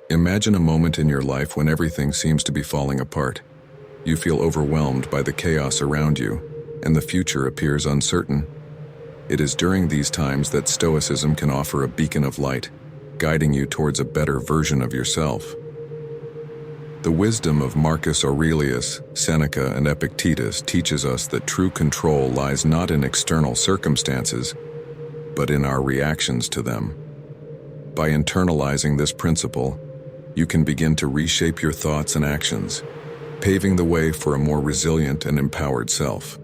Imagine a moment in your life when everything seems to be falling apart. You feel overwhelmed by the chaos around you, and the future appears uncertain. It is during these times that Stoicism can offer a beacon of light, guiding you towards a better version of yourself. The wisdom of Marcus Aurelius, Seneca, and Epictetus teaches us that true control lies not in external circumstances, but in our reactions to them. By internalizing this principle, you can begin to reshape your thoughts and actions, paving the way for a more resilient and empowered self.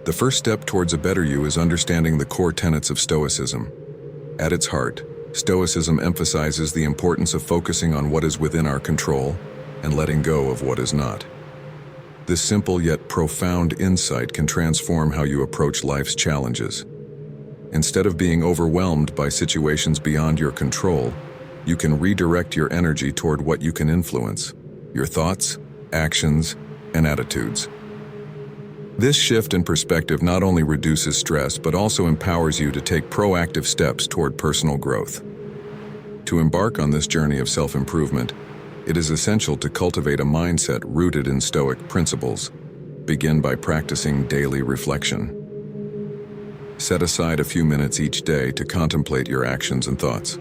The first step towards a better you is understanding the core tenets of Stoicism. At its heart, Stoicism emphasizes the importance of focusing on what is within our control and letting go of what is not. This simple yet profound insight can transform how you approach life's challenges. Instead of being overwhelmed by situations beyond your control, you can redirect your energy toward what you can influence: your thoughts, actions, and attitudes. This shift in perspective not only reduces stress but also empowers you to take proactive steps toward personal growth. To embark on this journey of self-improvement, it is essential to cultivate a mindset rooted in Stoic principles. Begin by practicing daily reflection. Set aside a few minutes each day to contemplate your actions and thoughts.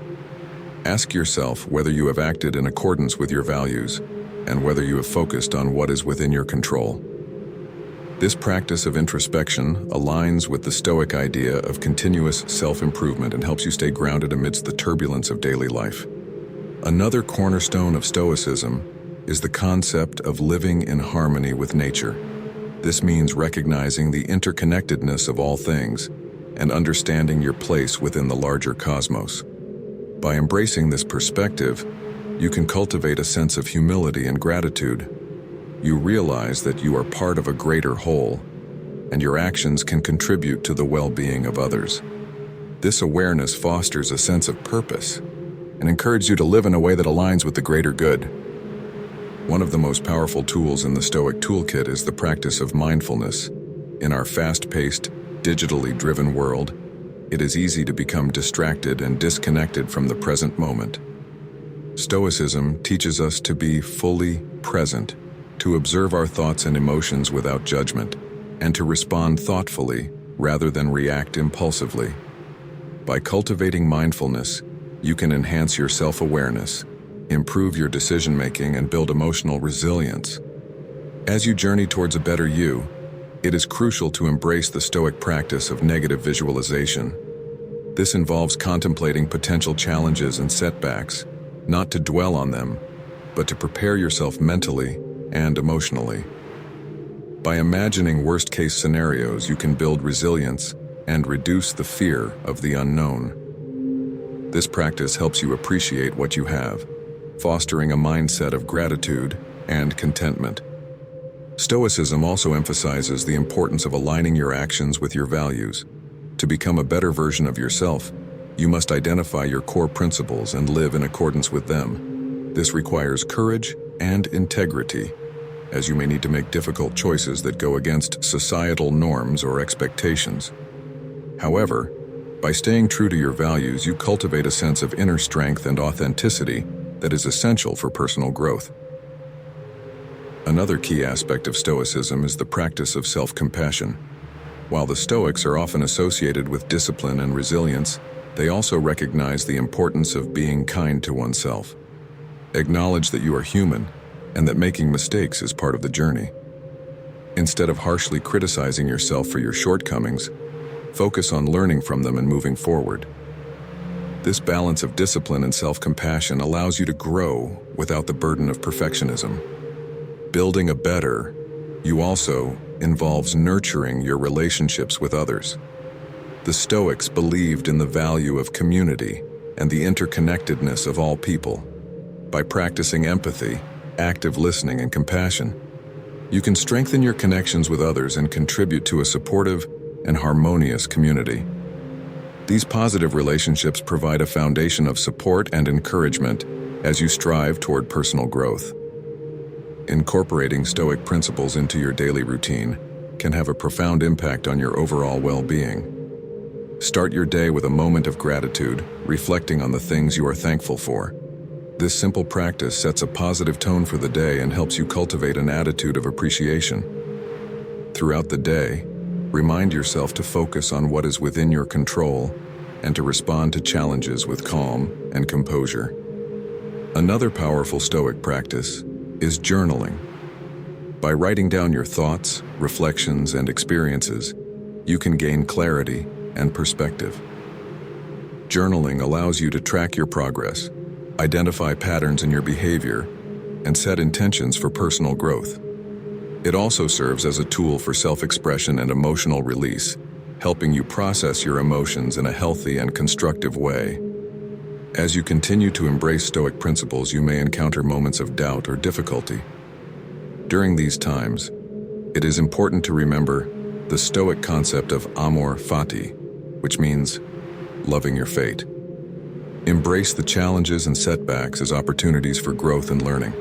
Ask yourself whether you have acted in accordance with your values and whether you have focused on what is within your control. This practice of introspection aligns with the Stoic idea of continuous self-improvement and helps you stay grounded amidst the turbulence of daily life. Another cornerstone of Stoicism is the concept of living in harmony with nature. This means recognizing the interconnectedness of all things and understanding your place within the larger cosmos. By embracing this perspective, you can cultivate a sense of humility and gratitude. You realize that you are part of a greater whole, and your actions can contribute to the well-being of others. This awareness fosters a sense of purpose and encourages you to live in a way that aligns with the greater good. One of the most powerful tools in the Stoic toolkit is the practice of mindfulness. In our fast-paced, digitally driven world, it is easy to become distracted and disconnected from the present moment. Stoicism teaches us to be fully present, to observe our thoughts and emotions without judgment, and to respond thoughtfully rather than react impulsively. By cultivating mindfulness, you can enhance your self-awareness, improve your decision-making, and build emotional resilience. As you journey towards a better you, it is crucial to embrace the Stoic practice of negative visualization. This involves contemplating potential challenges and setbacks, not to dwell on them, but to prepare yourself mentally and emotionally. By imagining worst-case scenarios, you can build resilience and reduce the fear of the unknown. This practice helps you appreciate what you have, fostering a mindset of gratitude and contentment. Stoicism also emphasizes the importance of aligning your actions with your values. To become a better version of yourself, you must identify your core principles and live in accordance with them. This requires courage and integrity, as you may need to make difficult choices that go against societal norms or expectations. However, by staying true to your values, you cultivate a sense of inner strength and authenticity that is essential for personal growth. Another key aspect of Stoicism is the practice of self-compassion. While the Stoics are often associated with discipline and resilience, they also recognize the importance of being kind to oneself. Acknowledge that you are human and that making mistakes is part of the journey. Instead of harshly criticizing yourself for your shortcomings, focus on learning from them and moving forward. This balance of discipline and self-compassion allows you to grow without the burden of perfectionism. Building a better you also involves nurturing your relationships with others. The Stoics believed in the value of community and the interconnectedness of all people. By practicing empathy, active listening, and compassion, you can strengthen your connections with others and contribute to a supportive and harmonious community. These positive relationships provide a foundation of support and encouragement as you strive toward personal growth. Incorporating Stoic principles into your daily routine can have a profound impact on your overall well-being. Start your day with a moment of gratitude, reflecting on the things you are thankful for. This simple practice sets a positive tone for the day and helps you cultivate an attitude of appreciation. Throughout the day, remind yourself to focus on what is within your control and to respond to challenges with calm and composure. Another powerful Stoic practice is journaling. By writing down your thoughts, reflections, and experiences, you can gain clarity and perspective. Journaling allows you to track your progress, identify patterns in your behavior, and set intentions for personal growth. It also serves as a tool for self-expression and emotional release, helping you process your emotions in a healthy and constructive way. As you continue to embrace Stoic principles, you may encounter moments of doubt or difficulty. During these times, it is important to remember the Stoic concept of amor fati, which means loving your fate. Embrace the challenges and setbacks as opportunities for growth and learning.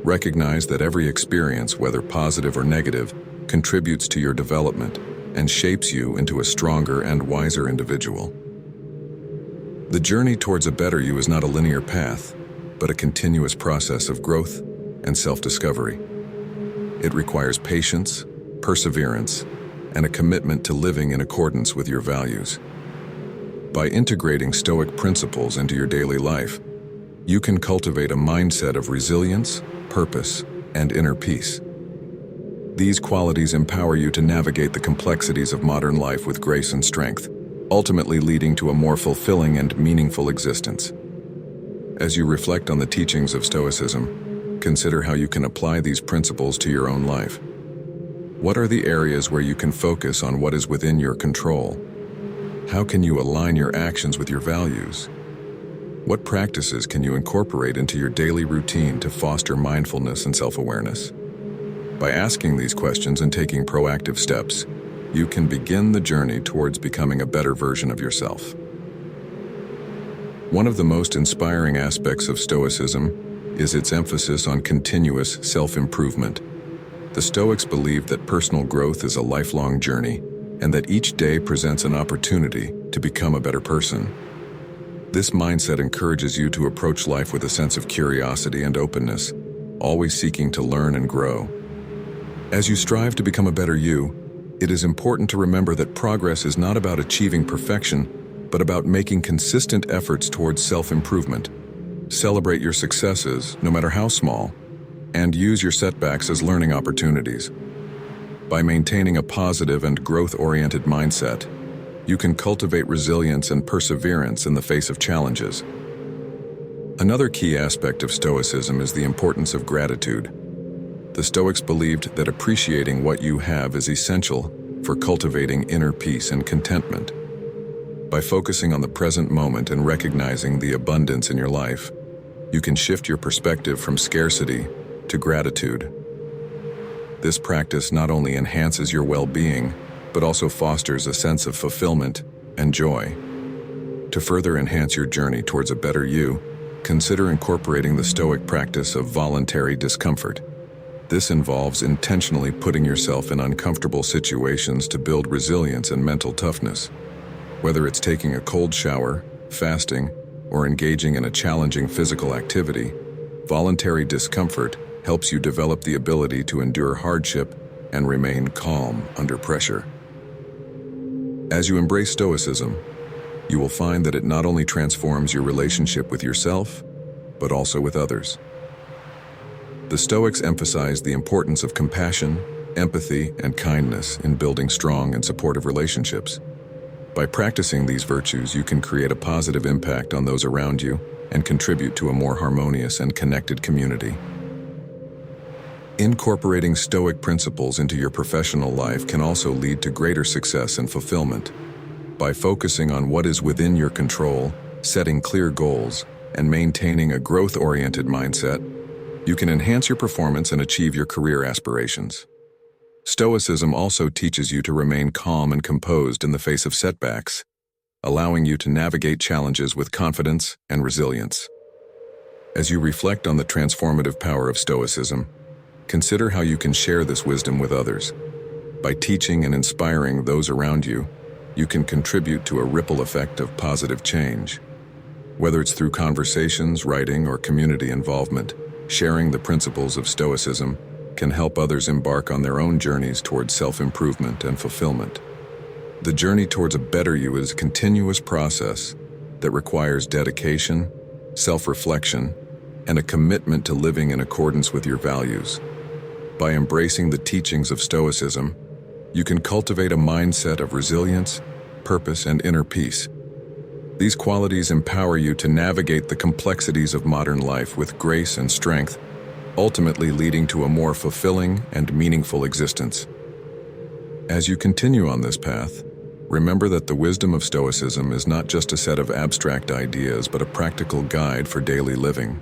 Recognize that every experience, whether positive or negative, contributes to your development and shapes you into a stronger and wiser individual. The journey towards a better you is not a linear path, but a continuous process of growth and self-discovery. It requires patience, perseverance, and a commitment to living in accordance with your values. By integrating Stoic principles into your daily life, you can cultivate a mindset of resilience, purpose, and inner peace. These qualities empower you to navigate the complexities of modern life with grace and strength, ultimately leading to a more fulfilling and meaningful existence. As you reflect on the teachings of Stoicism, consider how you can apply these principles to your own life. What are the areas where you can focus on what is within your control? How can you align your actions with your values? What practices can you incorporate into your daily routine to foster mindfulness and self-awareness? By asking these questions and taking proactive steps, you can begin the journey towards becoming a better version of yourself. One of the most inspiring aspects of Stoicism is its emphasis on continuous self-improvement. The Stoics believe that personal growth is a lifelong journey, and that each day presents an opportunity to become a better person. This mindset encourages you to approach life with a sense of curiosity and openness, always seeking to learn and grow. As you strive to become a better you, it is important to remember that progress is not about achieving perfection, but about making consistent efforts towards self-improvement. Celebrate your successes, no matter how small, and use your setbacks as learning opportunities. By maintaining a positive and growth-oriented mindset, you can cultivate resilience and perseverance in the face of challenges. Another key aspect of Stoicism is the importance of gratitude. The Stoics believed that appreciating what you have is essential for cultivating inner peace and contentment. By focusing on the present moment and recognizing the abundance in your life, you can shift your perspective from scarcity to gratitude. This practice not only enhances your well-being, but also fosters a sense of fulfillment and joy. To further enhance your journey towards a better you, consider incorporating the Stoic practice of voluntary discomfort. This involves intentionally putting yourself in uncomfortable situations to build resilience and mental toughness. Whether it's taking a cold shower, fasting, or engaging in a challenging physical activity, voluntary discomfort helps you develop the ability to endure hardship and remain calm under pressure. As you embrace Stoicism, you will find that it not only transforms your relationship with yourself, but also with others. The Stoics emphasize the importance of compassion, empathy, and kindness in building strong and supportive relationships. By practicing these virtues, you can create a positive impact on those around you and contribute to a more harmonious and connected community. Incorporating Stoic principles into your professional life can also lead to greater success and fulfillment. By focusing on what is within your control, setting clear goals, and maintaining a growth-oriented mindset, you can enhance your performance and achieve your career aspirations. Stoicism also teaches you to remain calm and composed in the face of setbacks, allowing you to navigate challenges with confidence and resilience. As you reflect on the transformative power of Stoicism, consider how you can share this wisdom with others. By teaching and inspiring those around you, you can contribute to a ripple effect of positive change. Whether it's through conversations, writing, or community involvement, sharing the principles of Stoicism can help others embark on their own journeys towards self-improvement and fulfillment. The journey towards a better you is a continuous process that requires dedication, self-reflection, and a commitment to living in accordance with your values. By embracing the teachings of Stoicism, you can cultivate a mindset of resilience, purpose, and inner peace. These qualities empower you to navigate the complexities of modern life with grace and strength, ultimately leading to a more fulfilling and meaningful existence. As you continue on this path, remember that the wisdom of Stoicism is not just a set of abstract ideas, but a practical guide for daily living.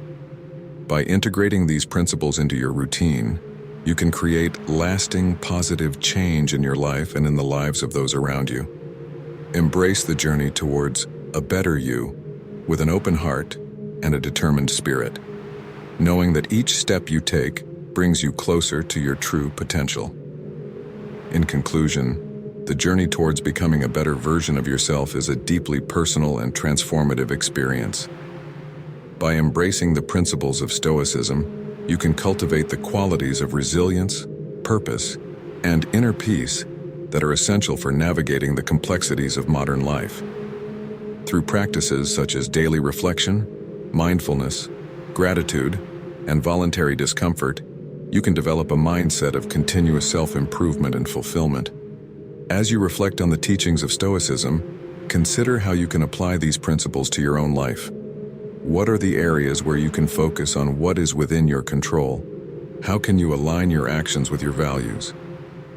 By integrating these principles into your routine, you can create lasting, positive change in your life and in the lives of those around you. Embrace the journey towards a better you with an open heart and a determined spirit, knowing that each step you take brings you closer to your true potential. In conclusion, the journey towards becoming a better version of yourself is a deeply personal and transformative experience. By embracing the principles of Stoicism, you can cultivate the qualities of resilience, purpose, and inner peace that are essential for navigating the complexities of modern life. Through practices such as daily reflection, mindfulness, gratitude, and voluntary discomfort, you can develop a mindset of continuous self-improvement and fulfillment. As you reflect on the teachings of Stoicism, consider how you can apply these principles to your own life. What are the areas where you can focus on what is within your control? How can you align your actions with your values?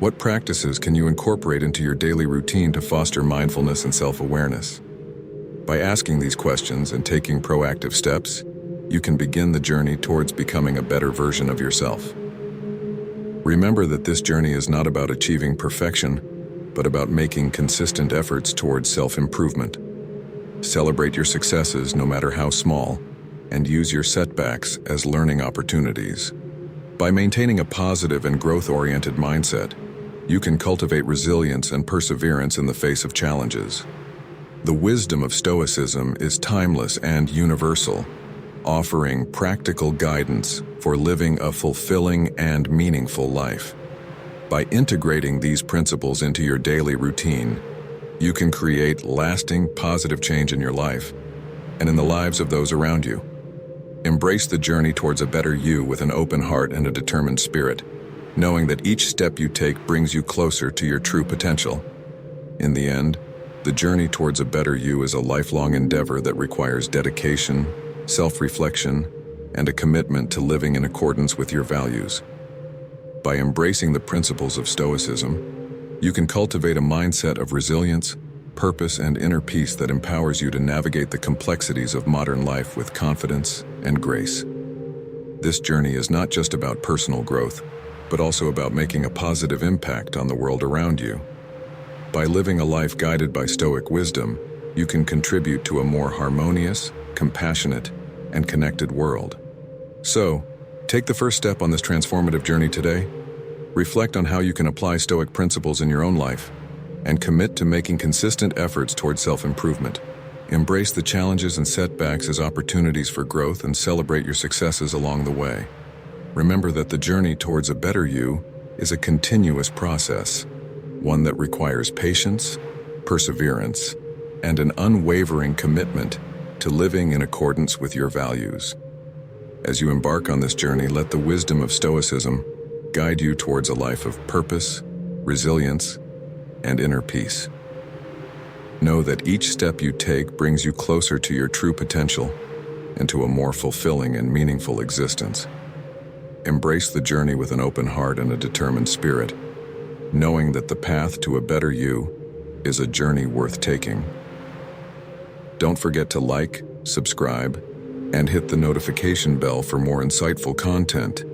What practices can you incorporate into your daily routine to foster mindfulness and self-awareness? By asking these questions and taking proactive steps, you can begin the journey towards becoming a better version of yourself. Remember that this journey is not about achieving perfection, but about making consistent efforts towards self-improvement. Celebrate your successes, no matter how small, and use your setbacks as learning opportunities. By maintaining a positive and growth-oriented mindset, you can cultivate resilience and perseverance in the face of challenges. The wisdom of Stoicism is timeless and universal, offering practical guidance for living a fulfilling and meaningful life. By integrating these principles into your daily routine, you can create lasting, positive change in your life and in the lives of those around you. Embrace the journey towards a better you with an open heart and a determined spirit, knowing that each step you take brings you closer to your true potential. In the end, the journey towards a better you is a lifelong endeavor that requires dedication, self-reflection, and a commitment to living in accordance with your values. By embracing the principles of Stoicism, you can cultivate a mindset of resilience, purpose, and inner peace that empowers you to navigate the complexities of modern life with confidence and grace. This journey is not just about personal growth, but also about making a positive impact on the world around you. By living a life guided by Stoic wisdom, you can contribute to a more harmonious, compassionate, and connected world. So, take the first step on this transformative journey today. Reflect on how you can apply Stoic principles in your own life, and commit to making consistent efforts towards self-improvement. Embrace the challenges and setbacks as opportunities for growth and celebrate your successes along the way. Remember that the journey towards a better you is a continuous process, one that requires patience, perseverance, and an unwavering commitment to living in accordance with your values. As you embark on this journey, let the wisdom of Stoicism guide you towards a life of purpose, resilience, and inner peace. Know that each step you take brings you closer to your true potential and to a more fulfilling and meaningful existence. Embrace the journey with an open heart and a determined spirit, knowing that the path to a better you is a journey worth taking. Don't forget to like, subscribe, and hit the notification bell for more insightful content.